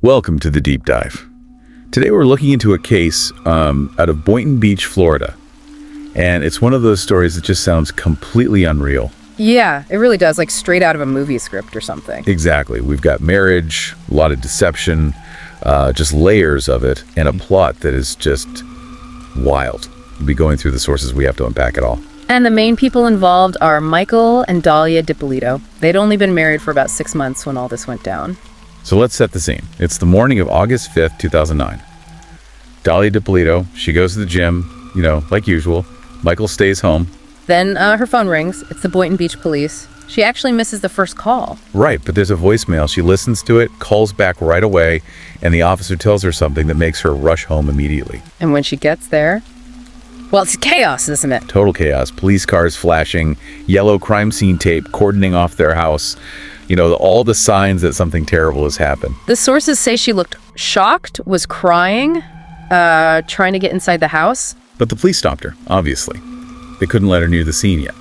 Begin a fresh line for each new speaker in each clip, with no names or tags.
Welcome to the Deep Dive. Today we're looking into a case out of Boynton Beach, Florida. And it's one of those stories that just sounds completely unreal.
Yeah, it really does, like straight out of a movie script or something.
Exactly. We've got marriage, a lot of deception, just layers of it, and a plot that is just wild. We'll be going through the sources. We have to unpack it all.
And the main people involved are Michael and Daria Dipolito. They'd only been married for about 6 months when all this went down.
So let's set the scene. It's the morning of August 5th, 2009. Daria Dipolito, she goes to the gym, like usual. Michael stays home.
Then her phone rings. It's the Boynton Beach police. She actually misses the first call.
Right, but there's a voicemail. She listens to it, calls back right away, and the officer tells her something that makes her rush home immediately.
And when she gets there, well, it's chaos, isn't it?
Total chaos. Police cars flashing, yellow crime scene tape cordoning off their house. All the signs that something terrible has happened.
The sources say she looked shocked, was crying, trying to get inside the house.
But the police stopped her, obviously. They couldn't let her near the scene yet.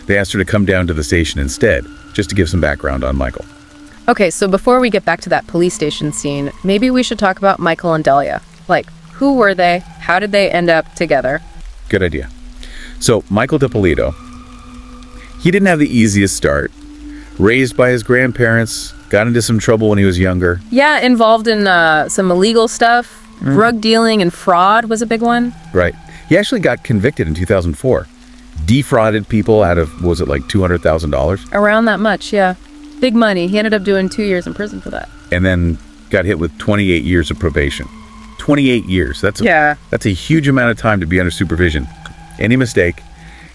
They asked her to come down to the station instead, just to give some background on Michael.
Okay, so before we get back to that police station scene, maybe we should talk about Michael and Daria. Like, who were they? How did they end up together?
Good idea. So, Michael Dipolito, he didn't have the easiest start. Raised by his grandparents, got into some trouble when he was younger.
Yeah, involved in some illegal stuff. Drug dealing and fraud was a big one.
Right. He actually got convicted in 2004. Defrauded people out of, was it like $200,000?
Around that much, yeah. Big money. He ended up doing 2 years in prison for that.
And then got hit with 28 years of probation. 28 years. That's a huge amount of time to be under supervision. Any mistake,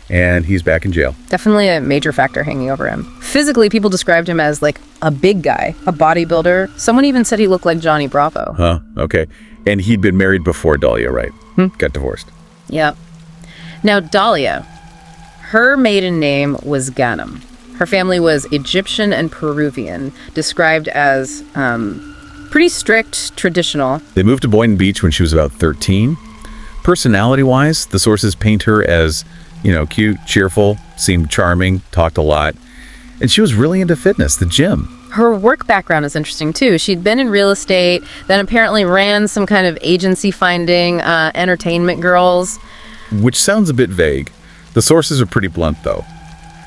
and he's back in jail.
Definitely a major factor hanging over him. Physically, people described him as like a big guy, a bodybuilder. Someone even said he looked like Johnny Bravo.
Huh, okay. And he'd been married before Daria, right? Got divorced.
Yeah. Now, Daria, her maiden name was Ghanem. Her family was Egyptian and Peruvian, described as pretty strict, traditional.
They moved to Boynton Beach when she was about 13. Personality-wise, the sources paint her as cute, cheerful, seemed charming, talked a lot. And she was really into fitness, the gym.
Her work background is interesting, too. She'd been in real estate, then apparently ran some kind of agency finding entertainment girls.
Which sounds a bit vague. The sources are pretty blunt, though.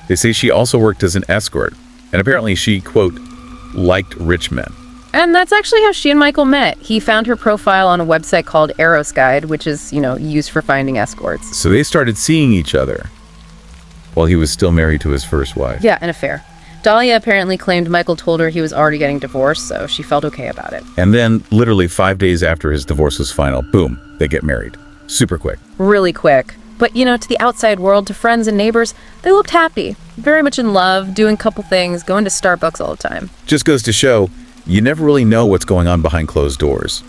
They say she also worked as an escort. And apparently she, quote, liked rich men.
And that's actually how she and Michael met. He found her profile on a website called Eros Guide, which is, used for finding escorts.
So they started seeing each other while he was still married to his first wife.
Yeah, an affair. Daria apparently claimed Michael told her he was already getting divorced, so she felt okay about it.
And then, literally 5 days after his divorce was final, boom, they get married. Super quick.
Really quick. But, to the outside world, to friends and neighbors, they looked happy. Very much in love, doing a couple things, going to Starbucks all the time.
Just goes to show, you never really know what's going on behind closed doors.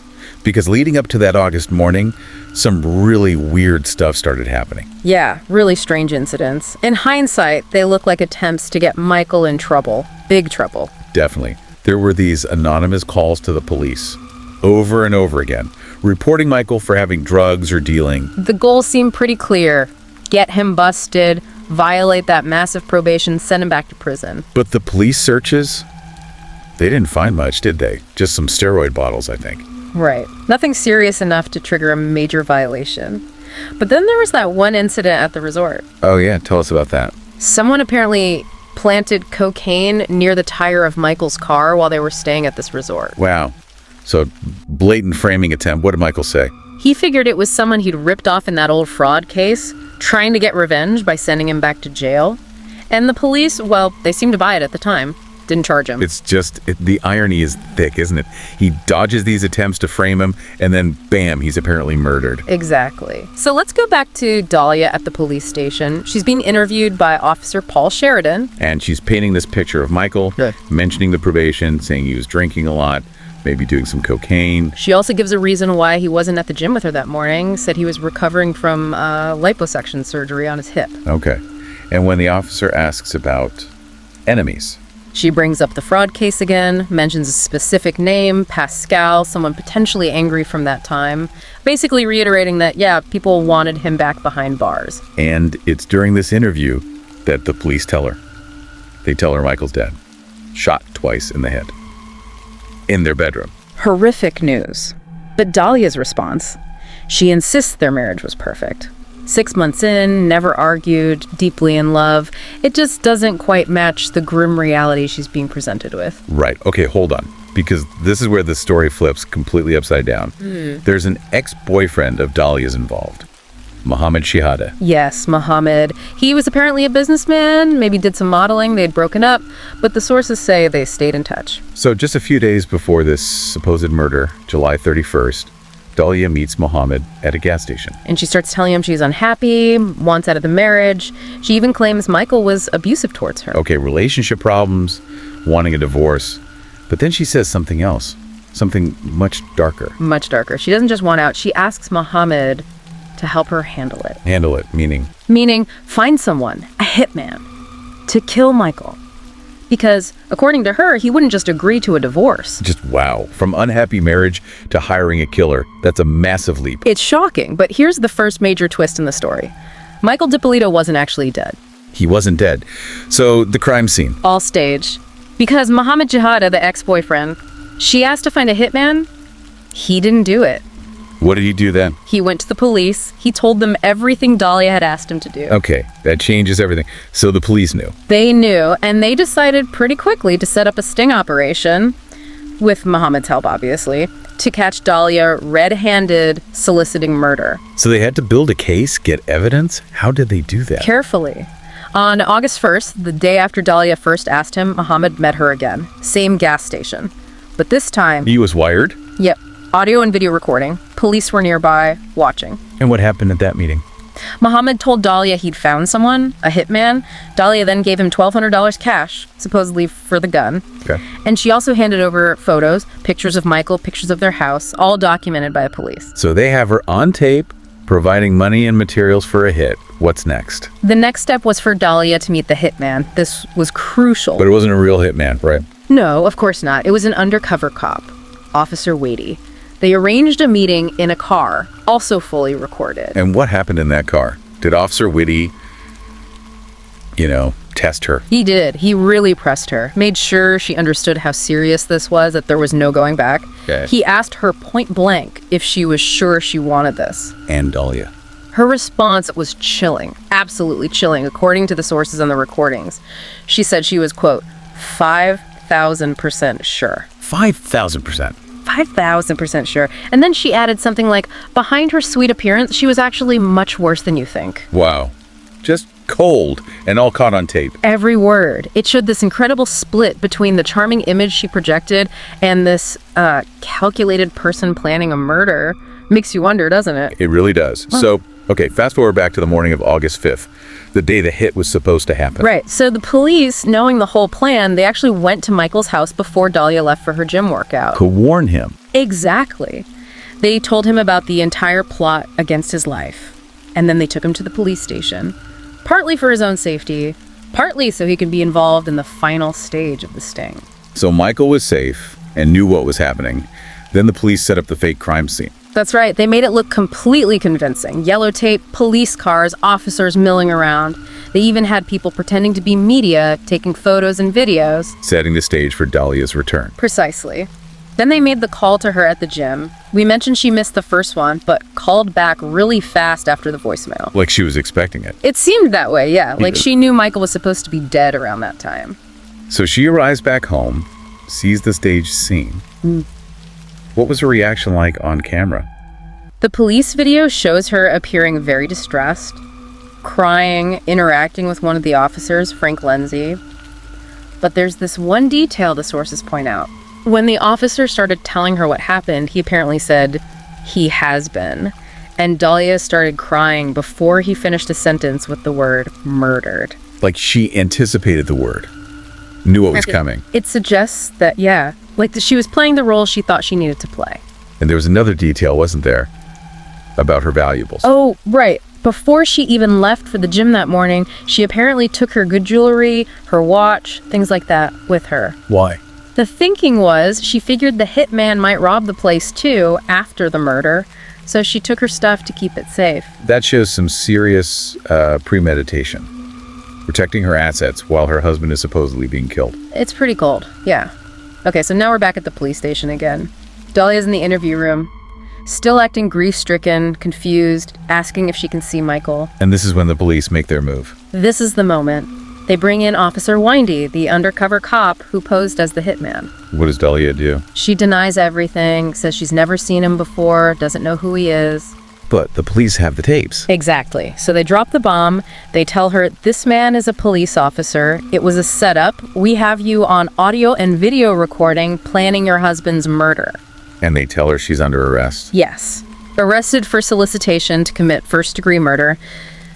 Because leading up to that August morning, some really weird stuff started happening.
Yeah, really strange incidents. In hindsight, they look like attempts to get Michael in trouble. Big trouble.
Definitely. There were these anonymous calls to the police, over and over again, reporting Michael for having drugs or dealing.
The goal seemed pretty clear. Get him busted, violate that massive probation, send him back to prison.
But the police searches, they didn't find much, did they? Just some steroid bottles, I think.
Right. Nothing serious enough to trigger a major violation. But then there was that one incident at the resort.
Oh yeah, tell us about that.
Someone apparently planted cocaine near the tire of Michael's car while they were staying at this resort.
Wow. So, blatant framing attempt. What did Michael say?
He figured it was someone he'd ripped off in that old fraud case, trying to get revenge by sending him back to jail. And the police, well, they seemed to buy it at the time. Didn't charge him.
It's just, the irony is thick, isn't it? He dodges these attempts to frame him, and then bam, he's apparently murdered.
Exactly. So let's go back to Daria at the police station. She's being interviewed by Officer Paul Sheridan.
And she's painting this picture of Michael, mentioning the probation, saying he was drinking a lot, maybe doing some cocaine.
She also gives a reason why he wasn't at the gym with her that morning, said he was recovering from liposuction surgery on his hip.
Okay. And when the officer asks about enemies,
she brings up the fraud case again, mentions a specific name, Pascal, someone potentially angry from that time, basically reiterating that, yeah, people wanted him back behind bars.
And it's during this interview that the police tell her. They tell her Michael's dead. Shot twice in the head. In their bedroom.
Horrific news. But Dalia's response? She insists their marriage was perfect. 6 months in, never argued, deeply in love. It just doesn't quite match the grim reality she's being presented with.
Right. Okay, hold on. Because this is where the story flips completely upside down. There's an ex-boyfriend of Dalia's involved. Mohammed Shihadeh.
Yes, Mohammed. He was apparently a businessman, maybe did some modeling, they'd broken up, but the sources say they stayed in touch.
So just a few days before this supposed murder, July 31st, Dalia meets Mohammed at a gas station.
And she starts telling him she's unhappy, wants out of the marriage. She even claims Michael was abusive towards her.
Okay, relationship problems, wanting a divorce. But then she says something else, something much darker.
Much darker. She doesn't just want out, she asks Mohammed to help her handle it.
Handle it, meaning?
Meaning, find someone, a hitman, to kill Michael. Because, according to her, he wouldn't just agree to a divorce.
Just wow. From unhappy marriage to hiring a killer. That's a massive leap.
It's shocking, but here's the first major twist in the story. Michael Dipolito wasn't actually dead.
He wasn't dead. So, the crime scene.
All staged. Because Mohammed Shihadeh, the ex-boyfriend, she asked to find a hitman. He didn't do it.
What did he do then?
He went to the police. He told them everything Dalia had asked him to do.
Okay, that changes everything. So the police knew.
They knew, and they decided pretty quickly to set up a sting operation, with Mohammed's help, obviously, to catch Dalia red-handed soliciting murder.
So they had to build a case, get evidence? How did they do that?
Carefully. On August 1st, the day after Dalia first asked him, Mohammed met her again. Same gas station. But this time...
He was wired?
Yep. Audio and video recording. Police were nearby, watching.
And what happened at that meeting?
Mohammed told Dalia he'd found someone, a hitman. Dalia then gave him $1,200 cash, supposedly for the gun.
Okay.
And she also handed over photos, pictures of Michael, pictures of their house, all documented by the police.
So they have her on tape, providing money and materials for a hit. What's next?
The next step was for Dalia to meet the hitman. This was crucial.
But it wasn't a real hitman, right?
No, of course not. It was an undercover cop, Officer Wadey. They arranged a meeting in a car, also fully recorded.
And what happened in that car? Did Officer Whitty, test her?
He did. He really pressed her, made sure she understood how serious this was, that there was no going back.
Okay.
He asked her point blank if she was sure she wanted this.
And Dalia.
Her response was chilling, absolutely chilling, according to the sources on the recordings. She said she was, quote, 5,000% sure.
5,000%.
5,000% sure. And then she added something like, behind her sweet appearance, she was actually much worse than you think.
Wow. Just cold and all caught on tape.
Every word. It showed this incredible split between the charming image she projected and this calculated person planning a murder. Makes you wonder, doesn't it?
It really does.
Well,
So, okay, fast forward back to the morning of August 5th, the day the hit was supposed to happen.
Right. So the police, knowing the whole plan, they actually went to Michael's house before Dalia left for her gym workout.
To warn him.
Exactly. They told him about the entire plot against his life. And then they took him to the police station. Partly for his own safety, partly so he could be involved in the final stage of the sting.
So Michael was safe and knew what was happening. Then the police set up the fake crime scene.
That's right. They made it look completely convincing. Yellow tape, police cars, officers milling around. They even had people pretending to be media, taking photos and videos.
Setting the stage for Dalia's return.
Precisely. Then they made the call to her at the gym. We mentioned she missed the first one, but called back really fast after the voicemail.
Like she was expecting it.
It seemed that way, yeah. Like she knew Michael was supposed to be dead around that time.
So she arrives back home, sees the stage scene. What was her reaction like on camera?
The police video shows her appearing very distressed, crying, interacting with one of the officers, Frank Lindsay. But there's this one detail the sources point out. When the officer started telling her what happened, he apparently said, "He has been." And Dalia started crying before he finished a sentence with the word murdered.
Like she anticipated the word. Knew what was coming.
It suggests that, yeah, like she was playing the role she thought she needed to play.
And there was another detail, wasn't there? About her valuables.
Oh, right. Before she even left for the gym that morning, she apparently took her good jewelry, her watch, things like that with her.
Why?
The thinking was she figured the hitman might rob the place too after the murder, so she took her stuff to keep it safe.
That shows some serious premeditation. Protecting her assets while her husband is supposedly being killed.
It's pretty cold, yeah. Okay, so now we're back at the police station again. Dahlia's in the interview room, still acting grief-stricken, confused, asking if she can see Michael.
And this is when the police make their move.
This is the moment. They bring in Officer Windy, the undercover cop who posed as the hitman.
What does Dahlia do?
She denies everything, says she's never seen him before, doesn't know who he is.
But the police have the tapes.
Exactly. So they drop the bomb. They tell her, this man is a police officer. It was a setup. We have you on audio and video recording planning your husband's murder.
And they tell her she's under arrest.
Yes. Arrested for solicitation to commit first-degree murder.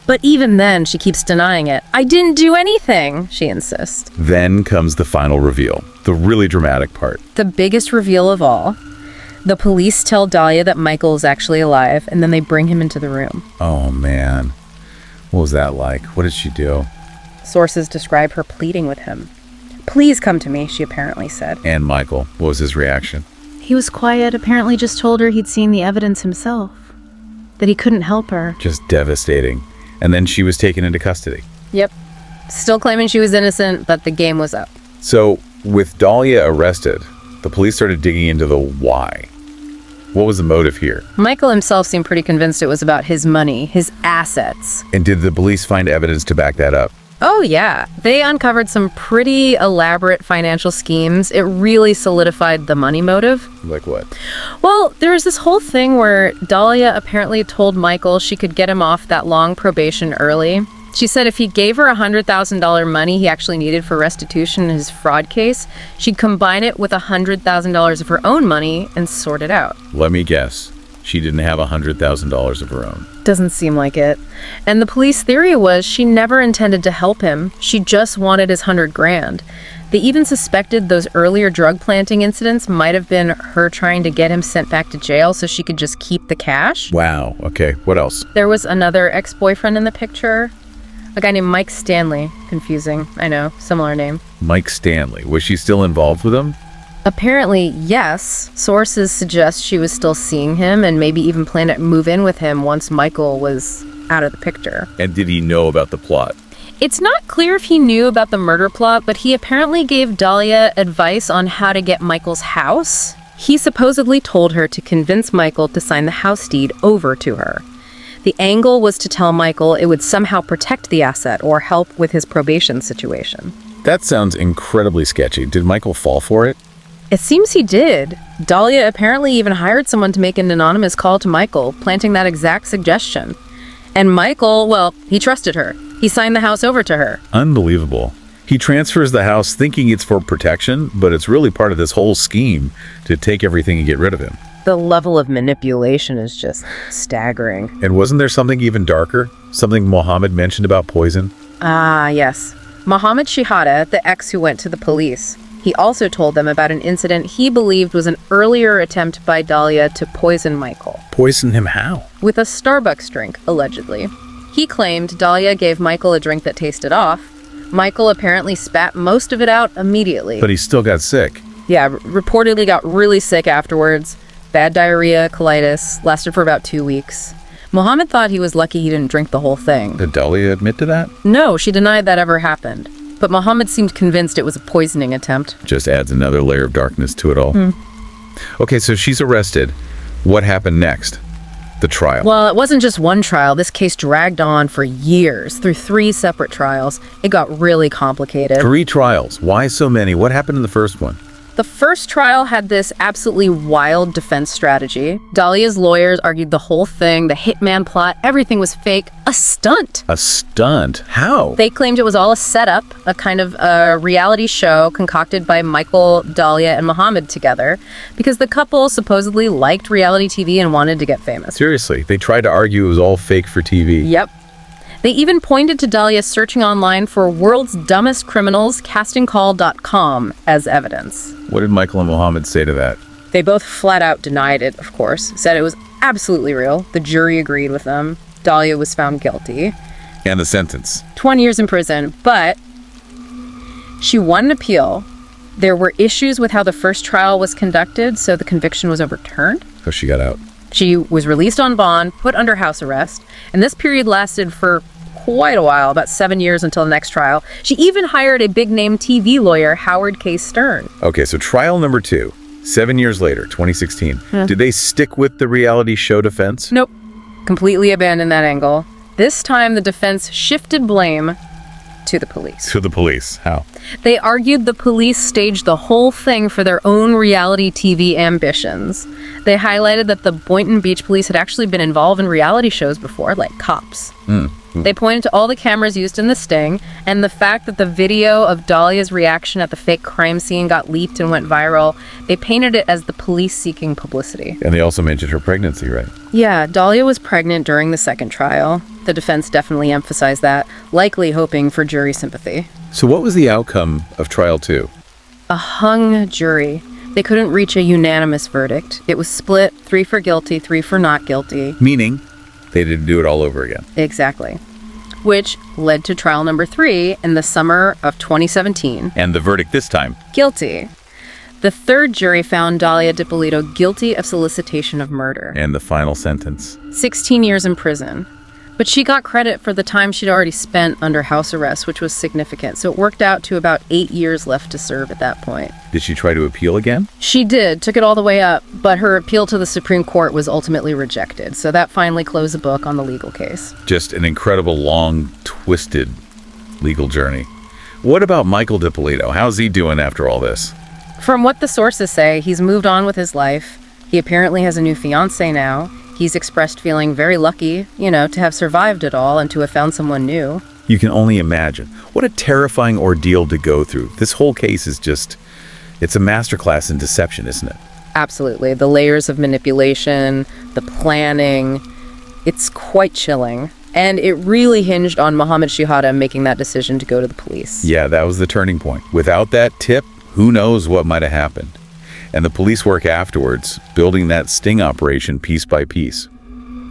But even then, she keeps denying it. I didn't do anything, she insists.
Then comes the final reveal, the really dramatic part.
The biggest reveal of all. The police tell Dahlia that Michael is actually alive, and then they bring him into the room.
Oh, man. What was that like? What did she do?
Sources describe her pleading with him. Please come to me, she apparently said.
And Michael, what was his reaction?
He was quiet, apparently just told her he'd seen the evidence himself. That he couldn't help her.
Just devastating. And then she was taken into custody.
Yep. Still claiming she was innocent, but the game was up.
So, with Dahlia arrested, the police started digging into the why. What was the motive here?
Michael himself seemed pretty convinced it was about his money, his assets.
And did the police find evidence to back that up?
Oh, yeah. They uncovered some pretty elaborate financial schemes. It really solidified the money motive.
Like what?
Well, there was this whole thing where Dahlia apparently told Michael she could get him off that long probation early. She said if he gave her $100,000 money he actually needed for restitution in his fraud case, she'd combine it with $100,000 of her own money and sort it out.
Let me guess. She didn't have $100,000 of her own.
Doesn't seem like it. And the police theory was she never intended to help him. She just wanted his $100,000. They even suspected those earlier drug planting incidents might have been her trying to get him sent back to jail so she could just keep the cash.
Wow. Okay. What else?
There was another ex-boyfriend in the picture. A guy named Mike Stanley. Confusing. I know. Similar name.
Mike Stanley. Was she still involved with him?
Apparently, yes. Sources suggest she was still seeing him and maybe even planned to move in with him once Michael was out of the picture.
And did he know about the plot?
It's not clear if he knew about the murder plot, but he apparently gave Dahlia advice on how to get Michael's house. He supposedly told her to convince Michael to sign the house deed over to her. The angle was to tell Michael it would somehow protect the asset or help with his probation situation.
That sounds incredibly sketchy. Did Michael fall for it?
It seems he did. Dahlia apparently even hired someone to make an anonymous call to Michael, planting that exact suggestion. And Michael, well, he trusted her. He signed the house over to her.
Unbelievable. He transfers the house thinking it's for protection, but it's really part of this whole scheme to take everything and get rid of him.
The level of manipulation is just staggering.
And wasn't there something even darker? Something Mohammed mentioned about poison?
Ah, yes. Mohammed Shihadeh, the ex who went to the police. He also told them about an incident he believed was an earlier attempt by Dahlia to poison Michael.
Poison him how?
With a Starbucks drink, allegedly. He claimed Dahlia gave Michael a drink that tasted off. Michael apparently spat most of it out immediately.
But he still got sick.
Yeah, reportedly got really sick afterwards. Bad diarrhea, colitis, lasted for about 2 weeks. Mohammed thought he was lucky he didn't drink the whole thing.
Did Dahlia admit to that?
No, she denied that ever happened. But Mohammed seemed convinced it was a poisoning attempt.
Just adds another layer of darkness to it all. Okay, so she's arrested. What happened next? The trial.
Well, it wasn't just one trial. This case dragged on for years, through 3 separate trials. It got really complicated.
3 trials. Why so many? What happened in the first one?
The first trial had this absolutely wild defense strategy. Dahlia's lawyers argued the whole thing, the hitman plot, everything was fake. A stunt.
A stunt? How?
They claimed it was all a setup, a kind of a reality show concocted by Michael, Dahlia, and Mohammed together, because the couple supposedly liked reality TV and wanted to get famous.
Seriously, they tried to argue it was all fake for TV.
Yep. They even pointed to Dahlia searching online for world's dumbest criminals, castingcall.com, as evidence.
What did Michael and Mohammed say to that?
They both flat out denied it, of course, said it was absolutely real. The jury agreed with them. Dahlia was found guilty.
And the sentence?
20 years in prison, but she won an appeal. There were issues with how the first trial was conducted, so the conviction was overturned.
So she got out.
She was released on bond, put under house arrest, and this period lasted for quite a while, about 7 years until the next trial. She even hired a big-name TV lawyer, Howard K. Stern.
Okay, so trial number 2. 7 years later, 2016, did they stick with the reality show defense?
Nope. Completely abandoned that angle. This time, the defense shifted blame to the police.
To the police. How?
They argued the police staged the whole thing for their own reality TV ambitions. They highlighted that the Boynton Beach police had actually been involved in reality shows before, like Cops. They pointed to all the cameras used in the sting, and the fact that the video of Dalia's reaction at the fake crime scene got leaked and went viral. They painted it as the police seeking publicity.
And they also mentioned her pregnancy, right?
Yeah, Dalia was pregnant during the second trial. The defense definitely emphasized that, likely hoping for jury sympathy.
So what was the outcome of trial 2?
A hung jury. They couldn't reach a unanimous verdict. It was split, 3 for guilty, 3 for not guilty.
Meaning they had to do it all over again.
Exactly. Which led to trial number 3 in the summer of 2017.
And the verdict this time?
Guilty. The third jury found Daria Dipolito guilty of solicitation of murder.
And the final sentence?
16 years in prison. But she got credit for the time she'd already spent under house arrest, which was significant. So it worked out to about 8 years left to serve at that point.
Did she try to appeal again?
She did, took it all the way up, but her appeal to the Supreme Court was ultimately rejected. So that finally closed the book on the legal case.
Just an incredible, long, twisted legal journey. What about Michael Dipolito? How's he doing after all this?
From what the sources say, he's moved on with his life. He apparently has a new fiancée now. He's expressed feeling very lucky, to have survived it all and to have found someone new.
You can only imagine. What a terrifying ordeal to go through. This whole case is it's a masterclass in deception, isn't it?
Absolutely. The layers of manipulation, the planning, it's quite chilling. And it really hinged on Mohammed Shihadeh making that decision to go to the police.
Yeah, that was the turning point. Without that tip, who knows what might have happened. And the police work afterwards, building that sting operation piece by piece.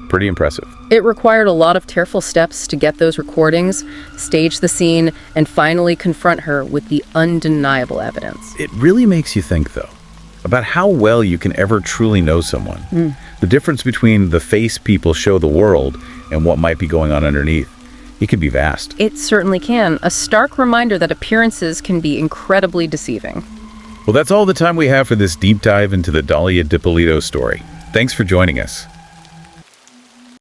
Pretty impressive.
It required a lot of careful steps to get those recordings, stage the scene, and finally confront her with the undeniable evidence.
It really makes you think, though, about how well you can ever truly know someone. The difference between the face people show the world and what might be going on underneath. It can be vast.
It certainly can. A stark reminder that appearances can be incredibly deceiving.
Well, that's all the time we have for this deep dive into the Daria Dipolito story. Thanks for joining us.